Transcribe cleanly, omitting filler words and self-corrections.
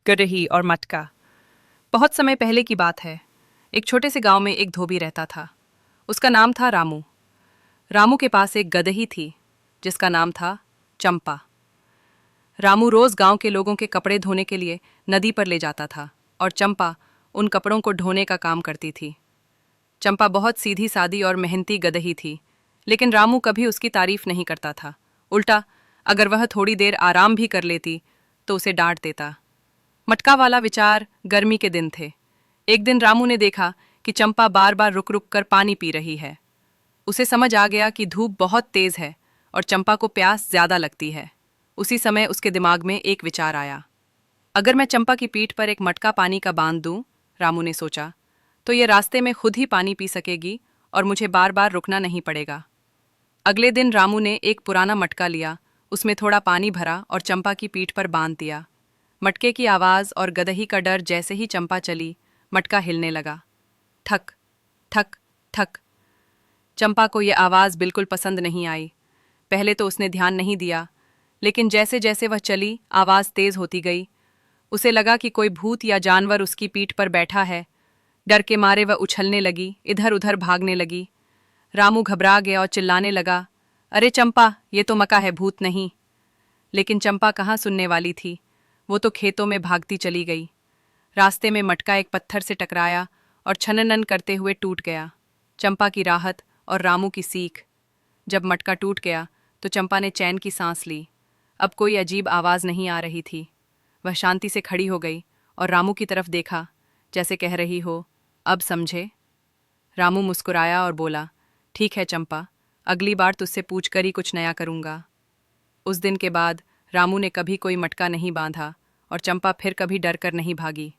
गरही और मटका। बहुत समय पहले की बात है। एक छोटे से गांव में एक धोबी रहता था। उसका नाम था रामू। रामू के पास एक गदही थी जिसका नाम था चंपा। रामू रोज गांव के लोगों के कपड़े धोने के लिए नदी पर ले जाता था और चंपा उन कपड़ों को ढोने का काम करती थी। चंपा बहुत सीधी सादी और मेहनती गदही थी, लेकिन रामू कभी उसकी तारीफ नहीं करता था। उल्टा, अगर वह थोड़ी देर आराम भी कर लेती तो उसे डांट देता। मटका वाला विचार। गर्मी के दिन थे। एक दिन रामू ने देखा कि चंपा बार बार रुक रुक कर पानी पी रही है। उसे समझ आ गया कि धूप बहुत तेज है और चंपा को प्यास ज्यादा लगती है। उसी समय उसके दिमाग में एक विचार आया। अगर मैं चंपा की पीठ पर एक मटका पानी का बांध दूं, रामू ने सोचा, तो ये रास्ते में खुद ही पानी पी सकेगी और मुझे बार बार रुकना नहीं पड़ेगा। अगले दिन रामू ने एक पुराना मटका लिया, उसमें थोड़ा पानी भरा और चंपा की पीठ पर बांध दिया। मटके की आवाज और गदही का डर जैसे ही चंपा चली, मटका हिलने लगा। ठक ठक ठक। चंपा को यह आवाज बिल्कुल पसंद नहीं आई। पहले तो उसने ध्यान नहीं दिया, लेकिन जैसे जैसे वह चली, आवाज तेज होती गई। उसे लगा कि कोई भूत या जानवर उसकी पीठ पर बैठा है। डर के मारे वह उछलने लगी, इधर उधर भागने लगी। रामू घबरा गया और चिल्लाने लगा, अरे चंपा, ये तो मका है, भूत नहीं। लेकिन चंपा कहाँ सुनने वाली थी। वो तो खेतों में भागती चली गई। रास्ते में मटका एक पत्थर से टकराया और छननन करते हुए टूट गया। चंपा की राहत और रामू की सीख। जब मटका टूट गया तो चंपा ने चैन की सांस ली। अब कोई अजीब आवाज नहीं आ रही थी। वह शांति से खड़ी हो गई और रामू की तरफ देखा, जैसे कह रही हो, अब समझे। रामू मुस्कुराया और बोला, ठीक है चंपा, अगली बार तुझसे पूछकर ही कुछ नया करूंगा। उस दिन के बाद रामू ने कभी कोई मटका नहीं बांधा और चंपा फिर कभी डर कर नहीं भागी।